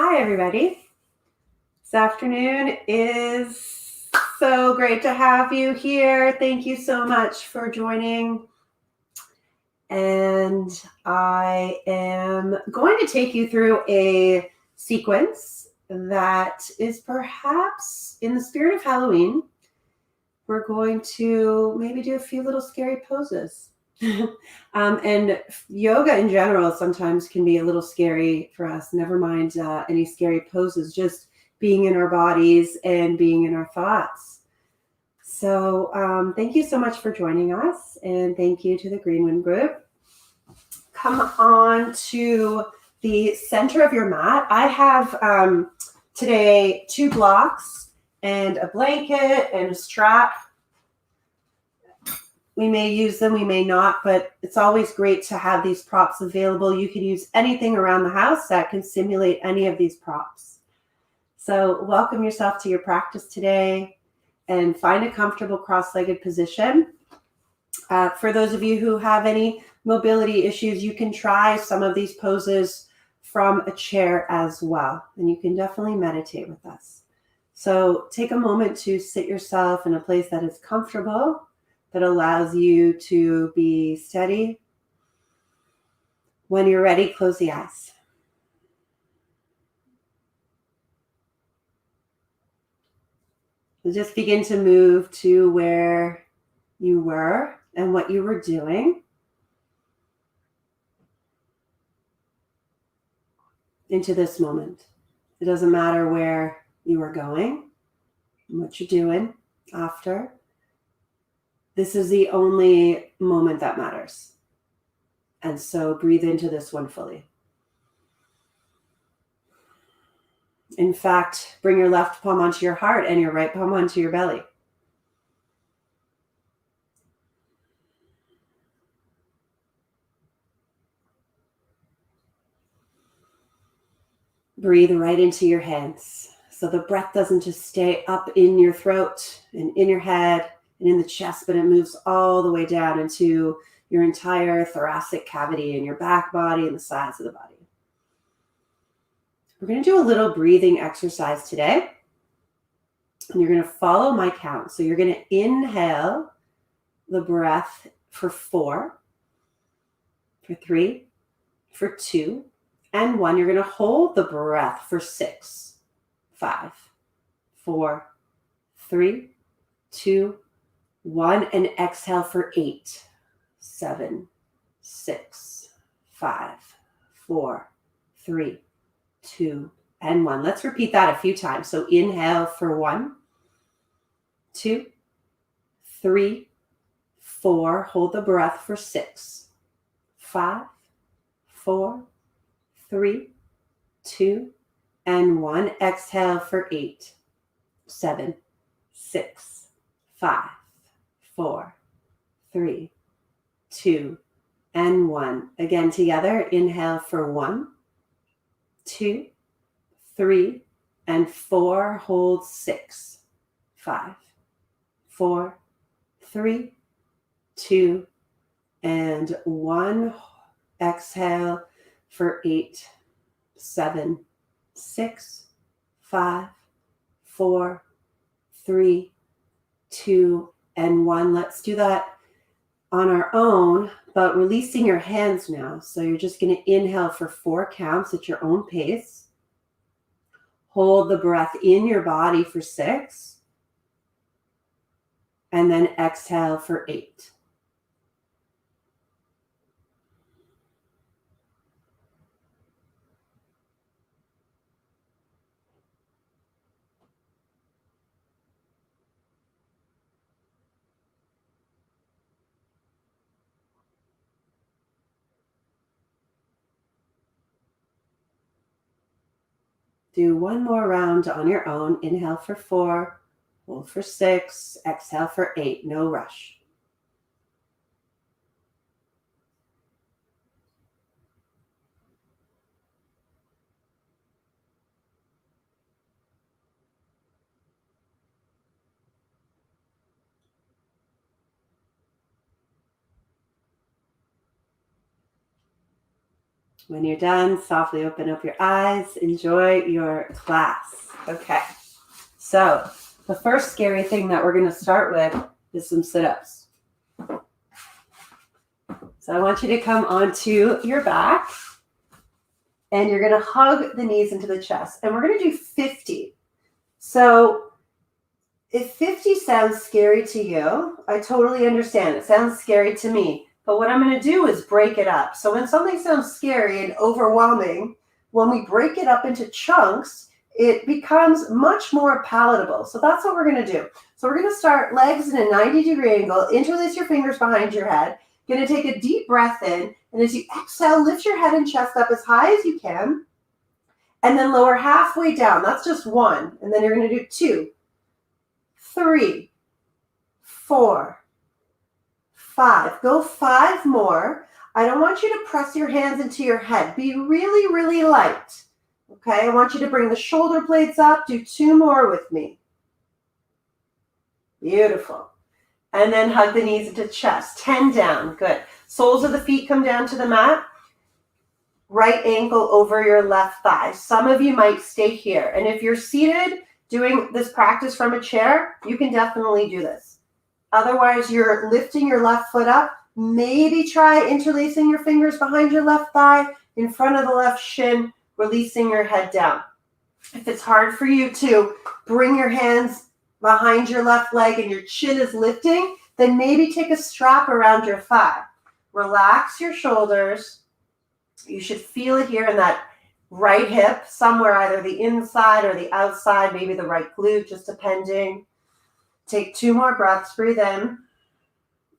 Hi, everybody. This afternoon is so great to have you here. Thank you so much for joining. And I am going to take you through a sequence that is perhaps in the spirit of Halloween. We're going to maybe do a few little scary poses. And yoga in general sometimes can be a little scary for us. Never mind any scary poses, just being in our bodies and being in our thoughts. So thank you so much for joining us, and thank you to the Greenwin group. Come on to the center of your mat. I have today 2 blocks and a blanket and a strap. We may use them, we may not, but it's always great to have these props available. You can use anything around the house that can simulate any of these props. So welcome yourself to your practice today and find a comfortable cross-legged position. For those of you who have any mobility issues, you can try some of these poses from a chair as well, and you can definitely meditate with us. So take a moment to sit yourself in a place that is comfortable, that allows you to be steady. When you're ready, close the eyes. So just begin to move to where you were and what you were doing. Into this moment. It doesn't matter where you are going and what you're doing after. This is the only moment that matters. And so breathe into this one fully. In fact, bring your left palm onto your heart and your right palm onto your belly. Breathe right into your hands. So the breath doesn't just stay up in your throat and in your head and in the chest, but it moves all the way down into your entire thoracic cavity and your back body and the sides of the body. We're going to do a little breathing exercise today. And you're going to follow my count. So you're going to inhale the breath for 4, for 3, for 2, and 1. You're going to hold the breath for 6, 5, 4, 3, 2, 1, and exhale for 8, 7, 6, 5, 4, 3, 2, and 1. Let's repeat that a few times. So inhale for 1, 2, 3, 4. Hold the breath for 6, 5, 4, 3, 2, and 1. Exhale for 8, 7, 6, 5, 4, 3, 2, and 1. Again together. Inhale for 1, 2, 3, and 4. Hold 6, 5, 4, 3, 2, and 1. Exhale for 8, 7, 6, 5, 4, 3, 2, and 1. Let's do that on our own, but releasing your hands now. So you're just going to inhale for 4 counts at your own pace. Hold the breath in your body for 6. And then exhale for 8. Do one more round on your own. Inhale for 4, hold for 6, exhale for 8. No rush. When you're done, softly open up your eyes. Enjoy your class. Okay. So the first scary thing that we're going to start with is some sit-ups. So I want you to come onto your back and you're going to hug the knees into the chest. And we're going to do 50. So if 50 sounds scary to you, I totally understand. It sounds scary to me. But what I'm going to do is break it up. So when something sounds scary and overwhelming, when we break it up into chunks, it becomes much more palatable. So that's what we're going to do. So we're going to start legs in a 90-degree angle. Interlace your fingers behind your head. Going to take a deep breath in. And as you exhale, lift your head and chest up as high as you can. And then lower halfway down. That's just one. And then you're going to do 2, 3, 4, 5. Go 5 more. I don't want you to press your hands into your head. Be really, really light. Okay, I want you to bring the shoulder blades up. Do 2 more with me. Beautiful. And then hug the knees into chest. 10 down. Good. Soles of the feet come down to the mat. Right ankle over your left thigh. Some of you might stay here. And if you're seated doing this practice from a chair, you can definitely do this. Otherwise, you're lifting your left foot up. Maybe try interlacing your fingers behind your left thigh, in front of the left shin, releasing your head down. If it's hard for you to bring your hands behind your left leg and your chin is lifting, then maybe take a strap around your thigh. Relax your shoulders. You should feel it here in that right hip, somewhere either the inside or the outside, maybe the right glute, just depending. Take 2 more breaths. Breathe in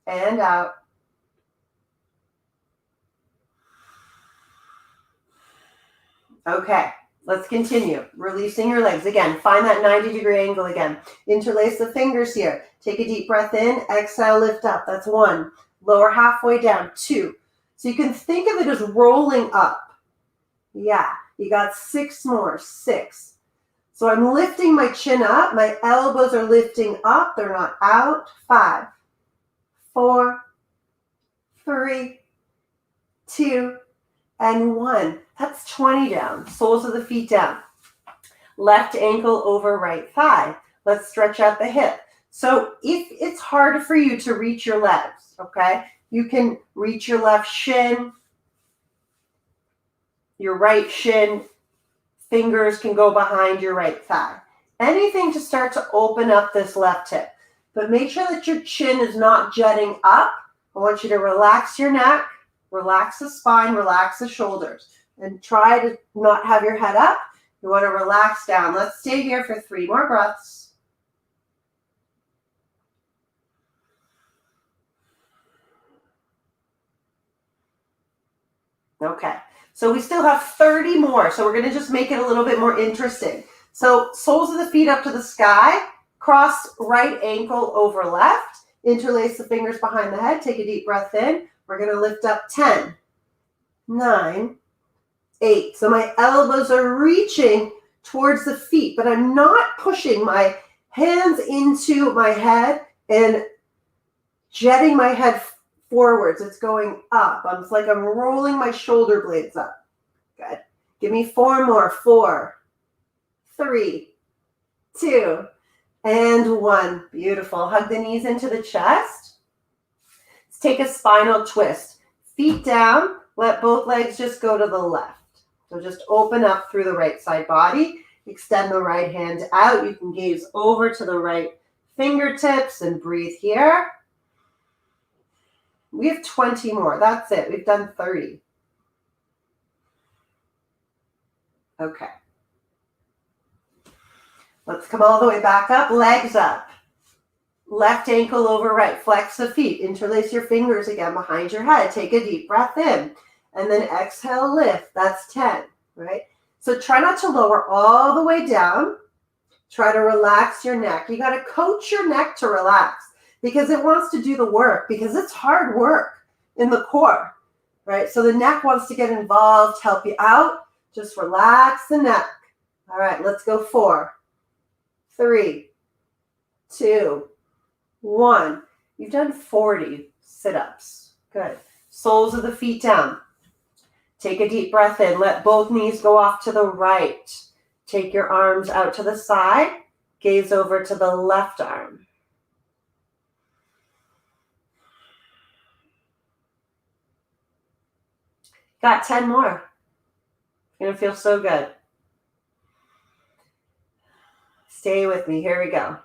and out. Okay, let's continue. Releasing your legs. Again, find that 90-degree angle again. Interlace the fingers here. Take a deep breath in. Exhale, lift up. That's 1. Lower halfway down. 2. So you can think of it as rolling up. Yeah, you got 6 more. 6. So I'm lifting my chin up. My elbows are lifting up. They're not out. 5, 4, 3, 2, and 1. That's 20 down. Soles of the feet down. Left ankle over right thigh. Let's stretch out the hip. So if it's hard for you to reach your legs, okay, you can reach your left shin, your right shin. Fingers can go behind your right thigh. Anything to start to open up this left hip. But make sure that your chin is not jutting up. I want you to relax your neck, relax the spine, relax the shoulders, and try to not have your head up. You want to relax down. Let's stay here for 3 more breaths. Okay. So we still have 30 more. So we're going to just make it a little bit more interesting. So soles of the feet up to the sky. Cross right ankle over left. Interlace the fingers behind the head. Take a deep breath in. We're going to lift up 10, 9, 8. So my elbows are reaching towards the feet, but I'm not pushing my hands into my head and jetting my head forwards. It's going up. It's like I'm rolling my shoulder blades up. Good. Give me 4 more. 4, 3, 2, and 1. Beautiful. Hug the knees into the chest. Let's take a spinal twist. Feet down. Let both legs just go to the left. So just open up through the right side body. Extend the right hand out. You can gaze over to the right fingertips and breathe here. We have 20 more. That's it. We've done 30. Okay. Let's come all the way back up. Legs up. Left ankle over right. Flex the feet. Interlace your fingers again behind your head. Take a deep breath in. And then exhale, lift. That's 10, right? So try not to lower all the way down. Try to relax your neck. You got to coach your neck to relax because it wants to do the work, because it's hard work in the core, right? So the neck wants to get involved, help you out. Just relax the neck. All right, let's go. 4, 3, 2, 1. You've done 40 sit-ups. Good. Soles of the feet down. Take a deep breath in. Let both knees go off to the right. Take your arms out to the side. Gaze over to the left arm. Got 10 more. You're going to feel so good. Stay with me. Here we go.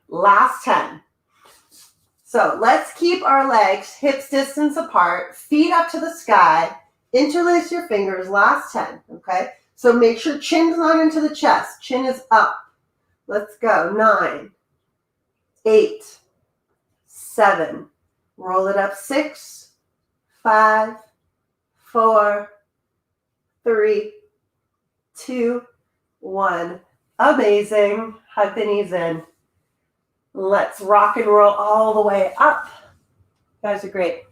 Last 10. So let's keep our legs hips distance apart, feet up to the sky. Interlace your fingers. Last 10. Okay? So make sure chin's not into the chest. Chin is up. Let's go. 9, 8, 7. Roll it up. 6, 5, 4, 3, 2, 1. Amazing. Hug the knees in. Let's rock and roll all the way up. You guys are great.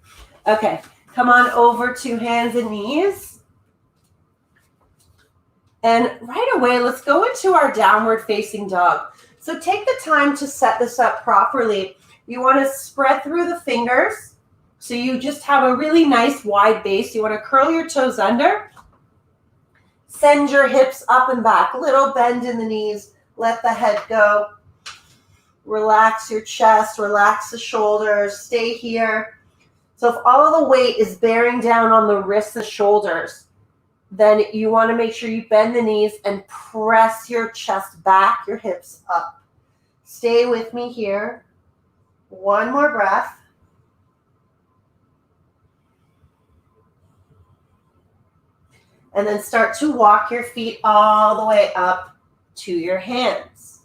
Okay, come on over to hands and knees. And right away, let's go into our downward facing dog. So take the time to set this up properly. You want to spread through the fingers. So you just have a really nice wide base. You want to curl your toes under. Send your hips up and back. Little bend in the knees. Let the head go. Relax your chest. Relax the shoulders. Stay here. So if all the weight is bearing down on the wrists and shoulders, then you want to make sure you bend the knees and press your chest back, your hips up. Stay with me here. One more breath. And then start to walk your feet all the way up to your hands.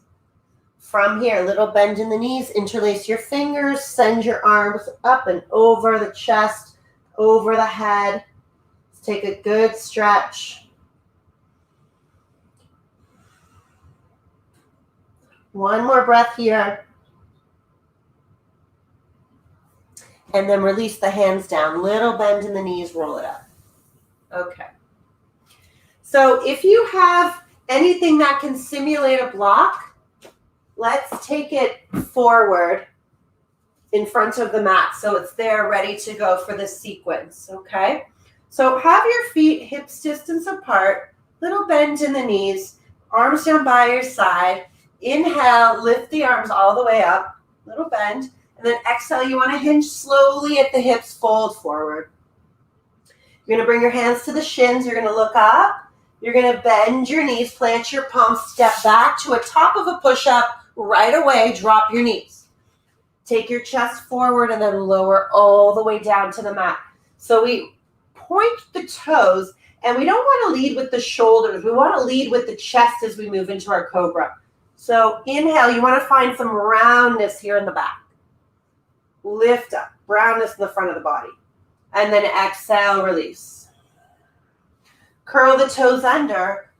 From here, little bend in the knees, interlace your fingers, send your arms up and over the chest, over the head. Let's take a good stretch. One more breath here. And then release the hands down. Little bend in the knees, roll it up. Okay. So if you have anything that can simulate a block, let's take it forward in front of the mat so it's there ready to go for this sequence, okay? So have your feet hips distance apart, little bend in the knees, arms down by your side. Inhale, lift the arms all the way up, little bend, and then exhale, you want to hinge slowly at the hips, fold forward. You're going to bring your hands to the shins, you're going to look up. You're going to bend your knees, plant your palms, step back to a top of a push-up. Right away, drop your knees. Take your chest forward and then lower all the way down to the mat. So we point the toes, and we don't want to lead with the shoulders. We want to lead with the chest as we move into our cobra. So inhale, you want to find some roundness here in the back. Lift up, roundness in the front of the body. And then exhale, release. Curl the toes under,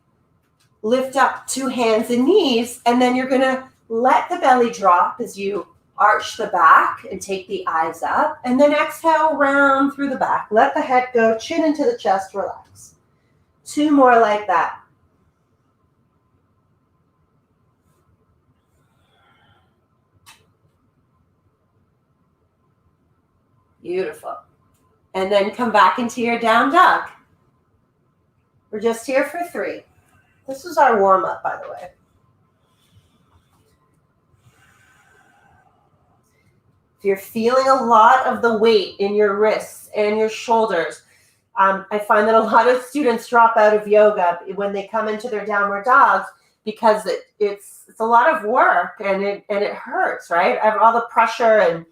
lift up to hands and knees, and then you're going to let the belly drop as you arch the back and take the eyes up, and then exhale, round through the back. Let the head go, chin into the chest, relax. 2 more like that. Beautiful. And then come back into your down dog. We're just here for 3. This is our warm-up, by the way. If you're feeling a lot of the weight in your wrists and your shoulders, I find that a lot of students drop out of yoga when they come into their downward dogs because it's a lot of work and it hurts, right? All the pressure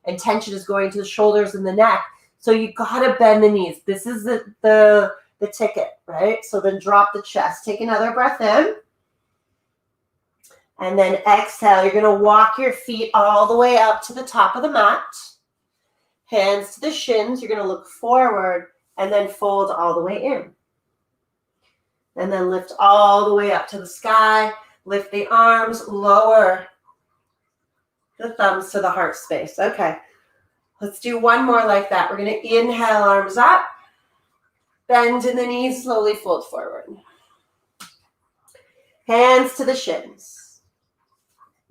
and tension is going to the shoulders and the neck. So you gotta bend the knees. This is the ticket, right? So then drop the chest. Take another breath in. And then exhale. You're going to walk your feet all the way up to the top of the mat. Hands to the shins. You're going to look forward and then fold all the way in. And then lift all the way up to the sky. Lift the arms, lower the thumbs to the heart space. Okay. Let's do one more like that. We're going to inhale, arms up. Bend in the knees, slowly fold forward. Hands to the shins.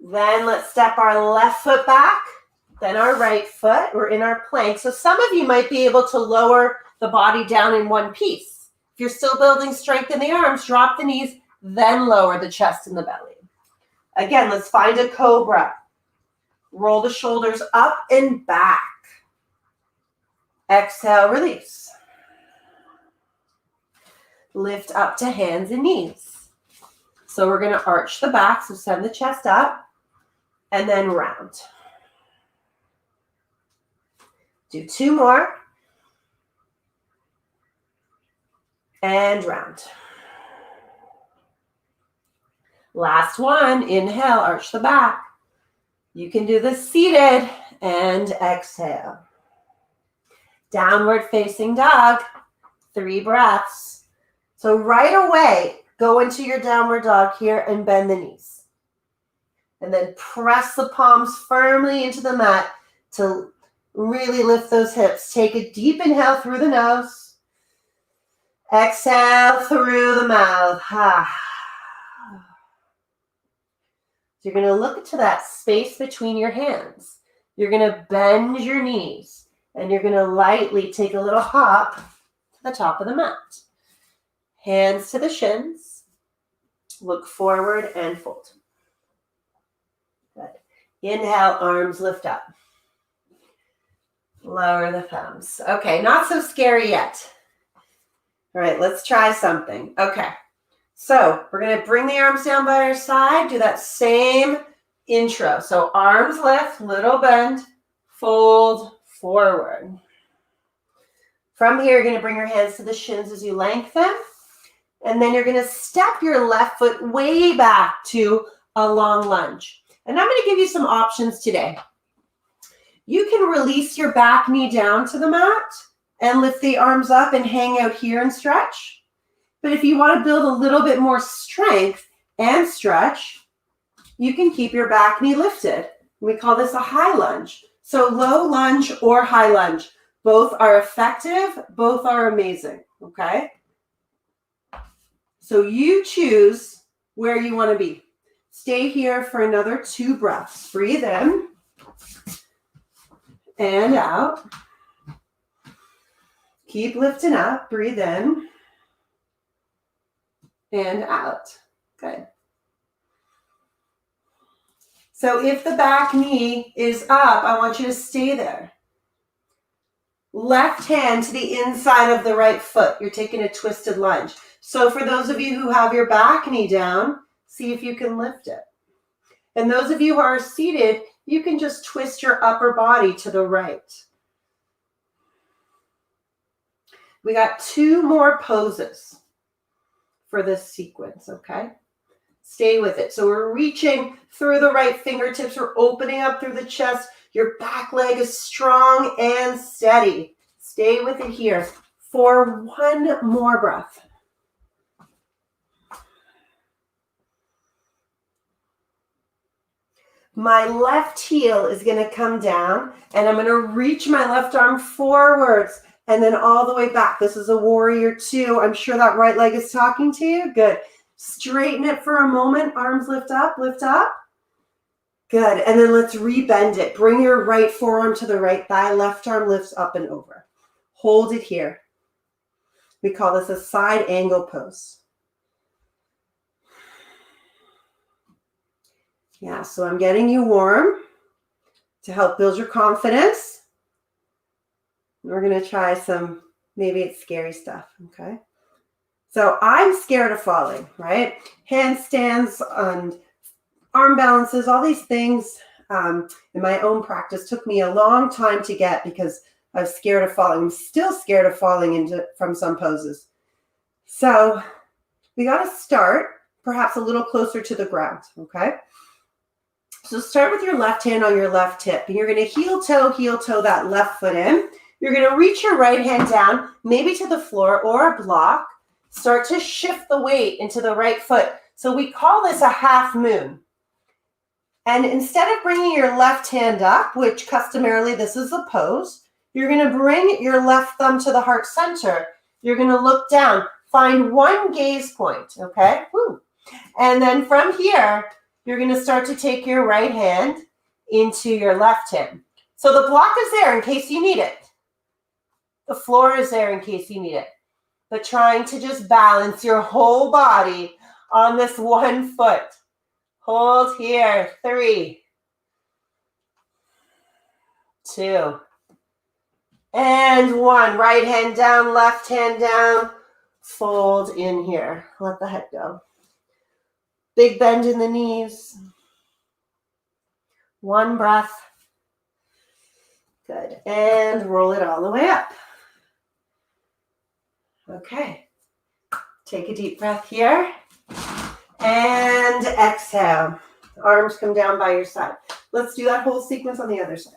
Then let's step our left foot back, then our right foot. We're in our plank. So some of you might be able to lower the body down in one piece. If you're still building strength in the arms, drop the knees, then lower the chest and the belly. Again, let's find a cobra. Roll the shoulders up and back. Exhale, release. Lift up to hands and knees. So we're going to arch the back, so send the chest up, and then round. Do 2 more. And round. Last one, inhale, arch the back. You can do this seated and exhale. Downward facing dog, 3 breaths. So right away, go into your downward dog here and bend the knees. And then press the palms firmly into the mat to really lift those hips. Take a deep inhale through the nose. Exhale through the mouth. So you're going to look into that space between your hands. You're going to bend your knees. And you're going to lightly take a little hop to the top of the mat. Hands to the shins. Look forward and fold. Good. Inhale, arms lift up. Lower the thumbs. Okay, not so scary yet. All right, let's try something. Okay, so we're going to bring the arms down by our side. Do that same intro. So arms lift, little bend, fold, forward. From here, you're going to bring your hands to the shins as you lengthen. And then you're going to step your left foot way back to a long lunge. And I'm going to give you some options today. You can release your back knee down to the mat and lift the arms up and hang out here and stretch. But if you want to build a little bit more strength and stretch, you can keep your back knee lifted. We call this a high lunge. So low lunge or high lunge, both are effective, both are amazing, okay? So you choose where you want to be. Stay here for another 2 breaths. Breathe in and out. Keep lifting up. Breathe in and out. Good. So if the back knee is up, I want you to stay there. Left hand to the inside of the right foot. You're taking a twisted lunge. So for those of you who have your back knee down, see if you can lift it. And those of you who are seated, you can just twist your upper body to the right. We got 2 more poses for this sequence, okay? Stay with it. So we're reaching through the right fingertips. We're opening up through the chest. Your back leg is strong and steady. Stay with it here for 1 more breath. My left heel is going to come down, and I'm going to reach my left arm forwards and then all the way back. This is a warrior 2. I'm sure that right leg is talking to you. Good. Straighten it for a moment. Arms lift up, lift up. Good. And then let's rebend it. Bring your right forearm to the right thigh. Left arm lifts up and over. Hold it here. We call this a side angle pose. Yeah, so I'm getting you warm to help build your confidence. We're going to try some, maybe it's scary stuff, okay? So I'm scared of falling, right? Handstands and arm balances, all these things in my own practice took me a long time to get because I was scared of falling. I'm still scared of falling from some poses. So we got to start perhaps a little closer to the ground, okay? So start with your left hand on your left hip, and you're going to heel toe that left foot in. You're going to reach your right hand down, maybe to the floor or a block. Start to shift the weight into the right foot. So we call this a half moon. And instead of bringing your left hand up, which customarily this is the pose, you're going to bring your left thumb to the heart center. You're going to look down. Find 1 gaze point, okay? Woo. And then from here, you're going to start to take your right hand into your left hand. So the block is there in case you need it. The floor is there in case you need it. but trying to just balance your whole body on this one foot. Hold here. 3, 2, and 1. Right hand down, left hand down. Fold in here. Let the head go. Big bend in the knees. 1 breath. Good. And roll it all the way up. Okay. Take a deep breath here. And exhale. Arms come down by your side. Let's do that whole sequence on the other side.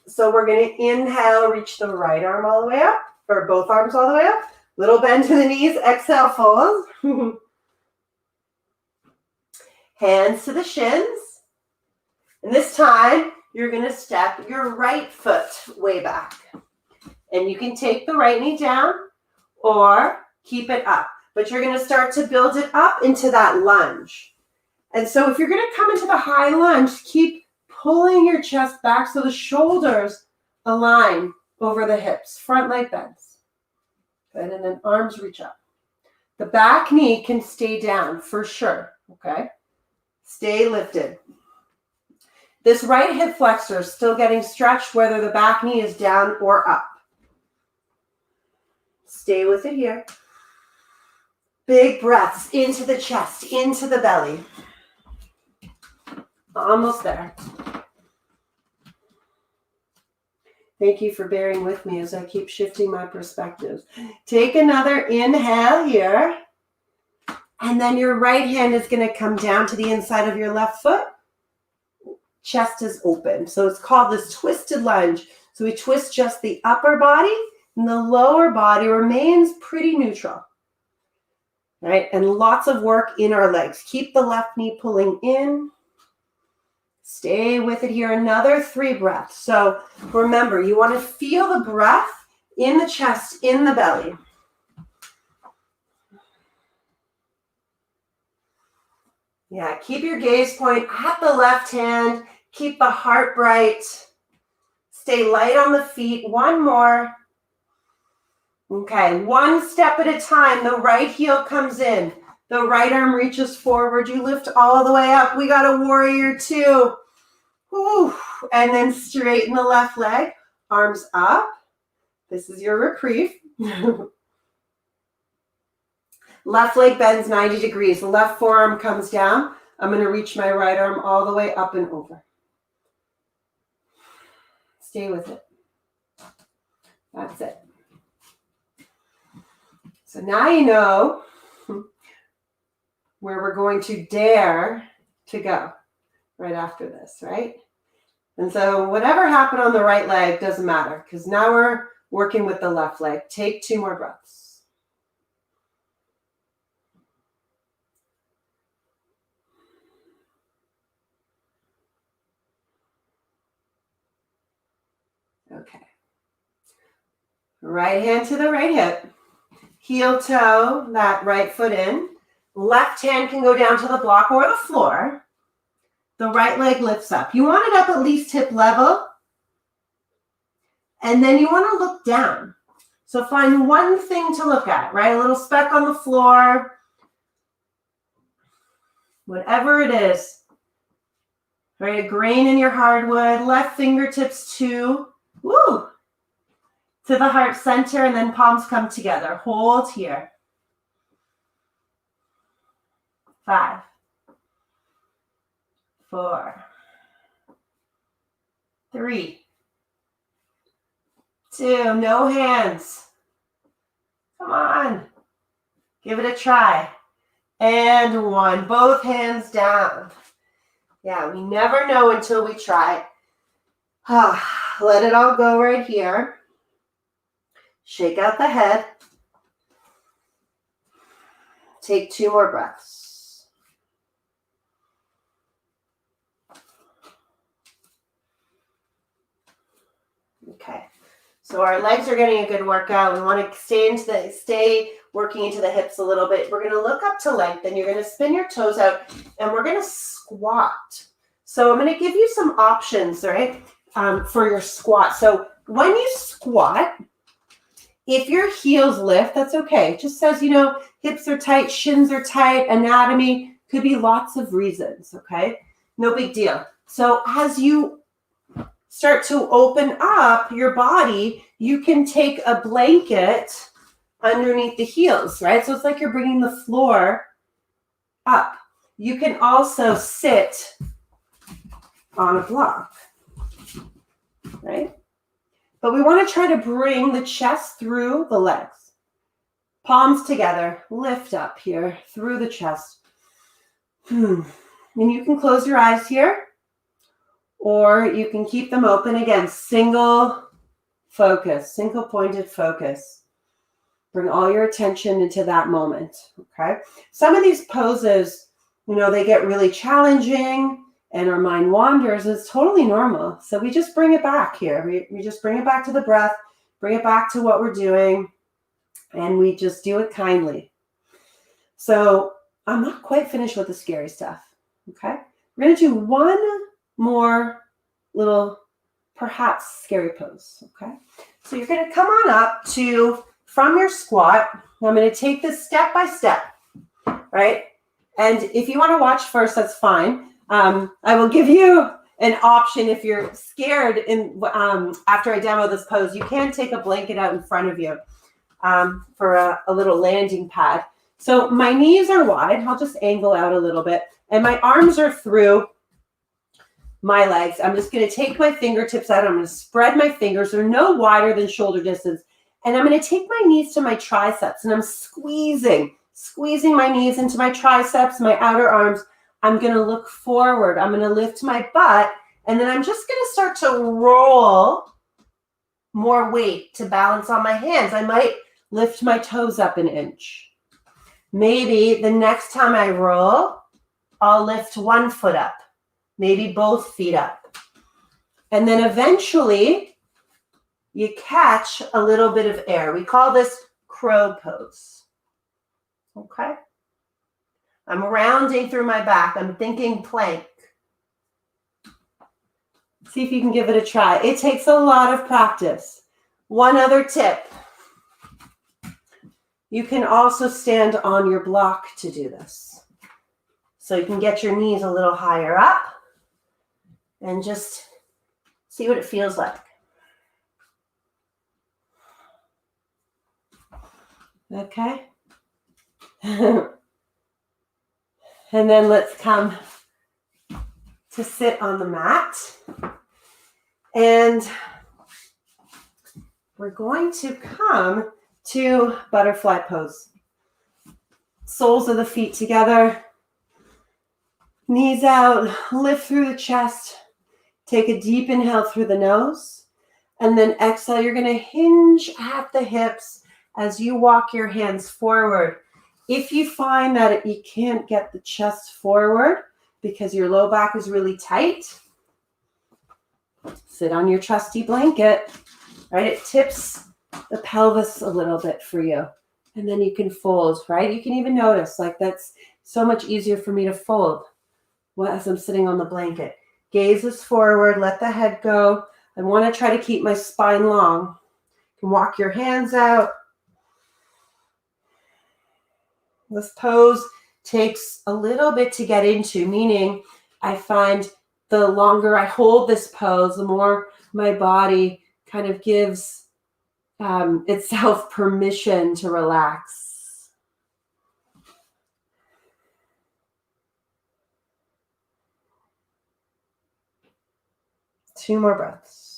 So we're going to inhale, reach the right arm all the way up, or both arms all the way up. Little bend to the knees. Exhale, fold. Hands to the shins. And this time, you're going to step your right foot way back. And you can take the right knee down or keep it up. But you're going to start to build it up into that lunge. And so if you're going to come into the high lunge, keep pulling your chest back so the shoulders align over the hips. Front leg bends. Good. And then arms reach up. The back knee can stay down for sure. Okay. Stay lifted. This right hip flexor is still getting stretched whether the back knee is down or up. Stay with it here. Big breaths into the chest, into the belly. Almost there. Thank you for bearing with me as I keep shifting my perspectives. Take another inhale here. And then your right hand is going to come down to the inside of your left foot. Chest is open. So it's called this twisted lunge. So we twist just the upper body and the lower body remains pretty neutral. Right? And lots of work in our legs. Keep the left knee pulling in. Stay with it here. Another 3 breaths. So remember, you want to feel the breath in the chest, in the belly. Yeah, keep your gaze point at the left hand. Keep the heart bright. Stay light on the feet. 1 more. Okay, 1 step at a time. The right heel comes in. The right arm reaches forward. You lift all the way up. We got a warrior 2. Whew. And then straighten the left leg. Arms up. This is your reprieve. Left leg bends 90 degrees. The left forearm comes down. I'm going to reach my right arm all the way up and over. Stay with it. That's it. So now you know where we're going to dare to go right after this, right? And so whatever happened on the right leg doesn't matter because now we're working with the left leg. Take 2 more breaths. Okay. Right hand to the right hip. Heel toe that right foot in. Left hand can go down to the block or the floor. The right leg lifts up. You want it up at least hip level. And then you want to look down. So find one thing to look at, right? A little speck on the floor. Whatever it is. Right? A grain in your hardwood. Left fingertips to the heart center and then palms come together. Hold here. 5, 4, 3, 2, no hands. Come on. Give it a try. And 1, both hands down. Yeah, we never know until we try. Let it all go right here. Shake out the head. Take 2 more breaths. Okay. So our legs are getting a good workout. We want to stay working into the hips a little bit. We're going to look up to lengthen. You're going to spin your toes out and we're going to squat. So I'm going to give you some options, right, for your squat. So when you squat, If your heels lift, that's okay. It just says, hips are tight, shins are tight, anatomy, could be lots of reasons, okay? No big deal. So as you start to open up your body, you can take a blanket underneath the heels, right? So it's like you're bringing the floor up. You can also sit on a block, right? But we want to try to bring the chest through the legs. Palms together, lift up here through the chest. And you can close your eyes here, or you can keep them open. Again, single focus, single pointed focus. Bring all your attention into that moment, okay? Some of these poses, they get really challenging and our mind wanders. It's totally normal. So we just bring it back here. We just bring it back to the breath, bring it back to what we're doing, and we just do it kindly. So I'm not quite finished with the scary stuff, okay? We're going to do one more little, perhaps scary pose, okay? So you're going to come on up from your squat. I'm going to take this step by step, right? And if you want to watch first, that's fine. I will give you an option if you're scared after I demo this pose. You can take a blanket out in front of you for a little landing pad. So my knees are wide. I'll just angle out a little bit. And my arms are through my legs. I'm just going to take my fingertips out. I'm going to spread my fingers. They're no wider than shoulder distance. And I'm going to take my knees to my triceps. And I'm squeezing my knees into my triceps, my outer arms. I'm going to look forward. I'm going to lift my butt. And then I'm just going to start to roll more weight to balance on my hands. I might lift my toes up an inch. Maybe the next time I roll, I'll lift one foot up, maybe both feet up. And then eventually you catch a little bit of air. We call this crow pose. Okay? I'm rounding through my back. I'm thinking plank. See if you can give it a try. It takes a lot of practice. One other tip. You can also stand on your block to do this. So you can get your knees a little higher up and just see what it feels like. Okay. And then let's come to sit on the mat. And we're going to come to butterfly pose. Soles of the feet together. Knees out, lift through the chest. Take a deep inhale through the nose. And then exhale, you're going to hinge at the hips as you walk your hands forward. If you find that you can't get the chest forward because your low back is really tight, sit on your trusty blanket, right? It tips the pelvis a little bit for you. And then you can fold, right? You can even notice, like, that's so much easier for me to fold as I'm sitting on the blanket. Gaze is forward, let the head go. I want to try to keep my spine long. You can walk your hands out. This pose takes a little bit to get into, meaning I find the longer I hold this pose, the more my body kind of gives itself permission to relax. Two more breaths.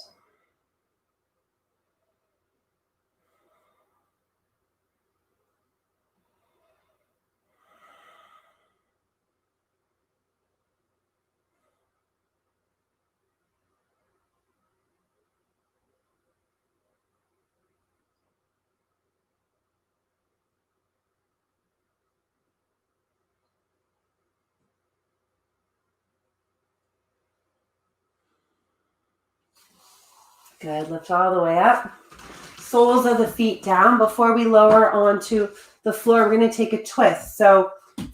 Good, lift all the way up. Soles of the feet down. Before we lower onto the floor, we're going to take a twist. So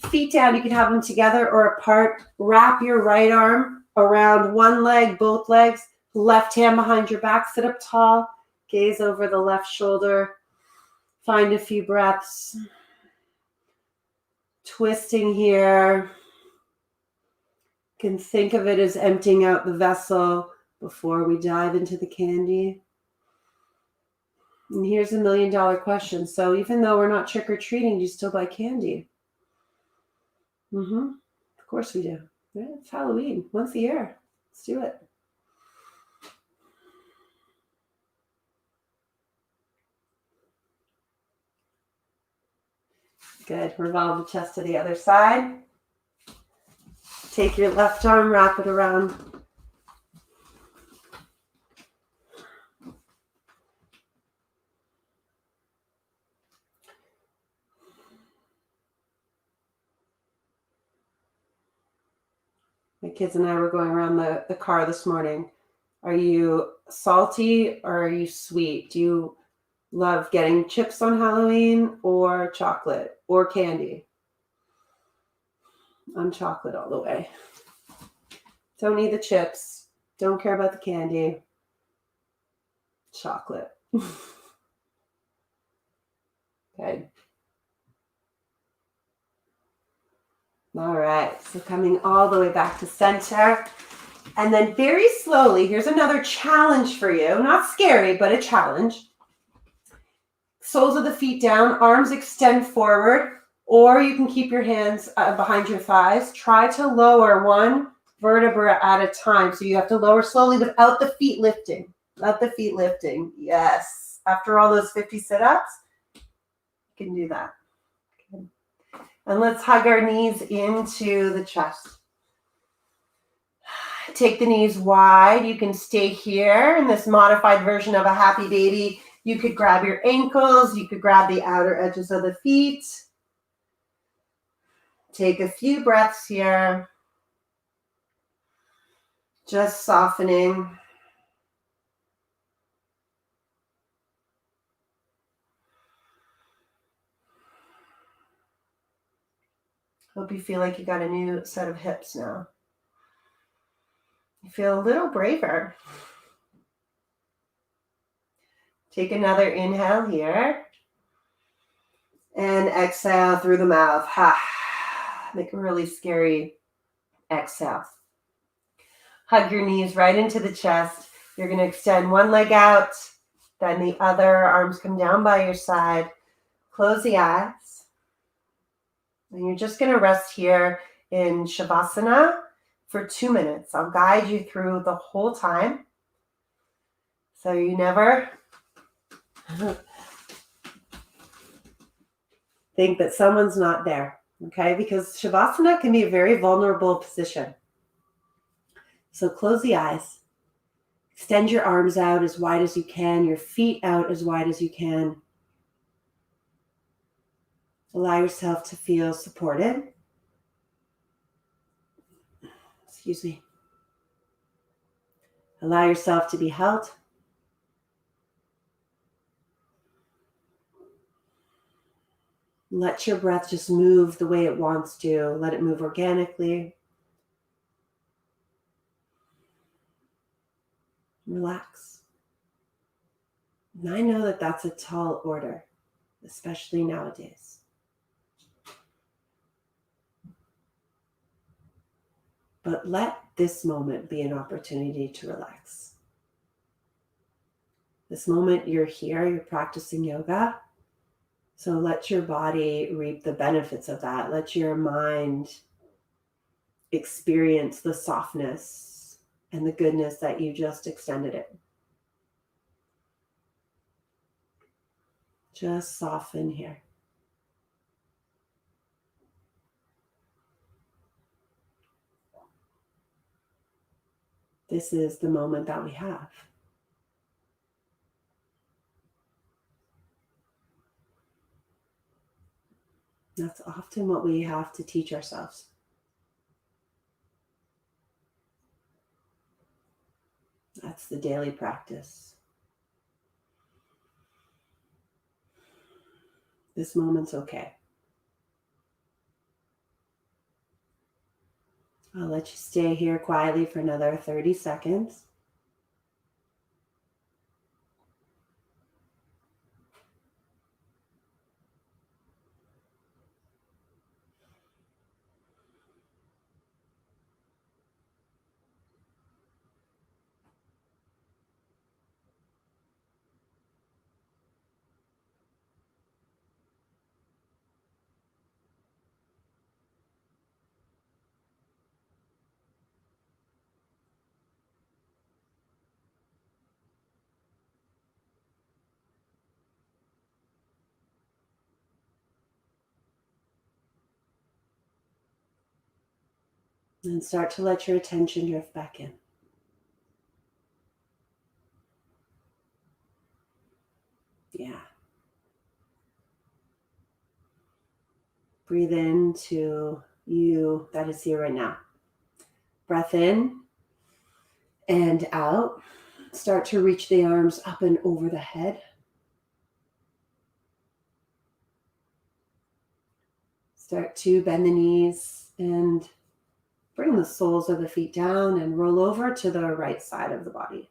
feet down, you can have them together or apart. Wrap your right arm around one leg, both legs. Left hand behind your back. Sit up tall. Gaze over the left shoulder. Find a few breaths. Twisting here. You can think of it as emptying out the vessel before we dive into the candy. And here's $1 million question. So even though we're not trick-or-treating, do you still buy candy? Of course we do. Yeah, it's Halloween, once a year. Let's do it. Good. Revolve the chest to the other side. Take your left arm, wrap it around. My kids and I were going around the car this morning. Are you salty or are you sweet? Do you love getting chips on Halloween or chocolate or candy? I'm chocolate all the way. Don't need the chips. Don't care about the candy. Chocolate. Okay. All right. So coming all the way back to center. And then very slowly, here's another challenge for you. Not scary, but a challenge. Soles of the feet down, arms extend forward, or you can keep your hands behind your thighs. Try to lower one vertebra at a time. So you have to lower slowly without the feet lifting. Without the feet lifting. Yes. After all those 50 sit-ups, you can do that. Okay. And let's hug our knees into the chest. Take the knees wide. You can stay here in this modified version of a happy baby. You could grab your ankles. You could grab the outer edges of the feet. Take a few breaths here. Just softening. Hope you feel like you got a new set of hips now. You feel a little braver. Take another inhale here. And exhale through the mouth. Make a really scary exhale. Hug your knees right into the chest. You're going to extend one leg out, then the other. Arms come down by your side. Close the eyes. And you're just going to rest here in Shavasana for 2 minutes. I'll guide you through the whole time. So you never think that someone's not there, okay? Because Shavasana can be a very vulnerable position. So close the eyes. Extend your arms out as wide as you can, your feet out as wide as you can. Allow yourself to feel supported. Excuse me. Allow yourself to be held. Let your breath just move the way it wants to. Let it move organically. Relax. And I know that that's a tall order, especially nowadays. But let this moment be an opportunity to relax. This moment you're here, you're practicing yoga. So let your body reap the benefits of that. Let your mind experience the softness and the goodness that you just extended it. Just soften here. This is the moment that we have. That's often what we have to teach ourselves. That's the daily practice. This moment's okay. I'll let you stay here quietly for another 30 seconds. And start to let your attention drift back in. Yeah. Breathe into you that is here right now. Breath in and out. Start to reach the arms up and over the head. Start to bend the knees and bring the soles of the feet down and roll over to the right side of the body.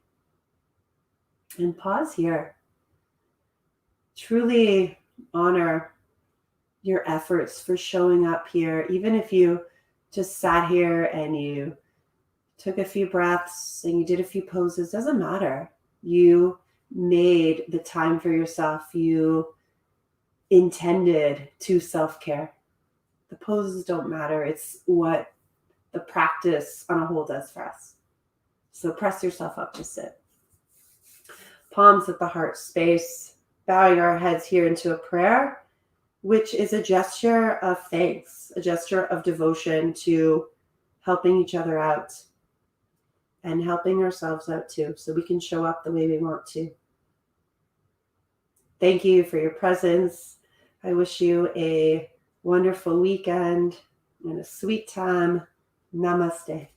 And pause here. Truly honor your efforts for showing up here, even if you just sat here and you took a few breaths and you did a few poses, doesn't matter. You made the time for yourself. You intended to self-care. The poses don't matter. It's what the practice on a whole does for us. So press yourself up to sit. Palms at the heart space, bowing our heads here into a prayer, which is a gesture of thanks, a gesture of devotion to helping each other out and helping ourselves out too, so we can show up the way we want to. Thank you for your presence. I wish you a wonderful weekend and a sweet time. Namaste.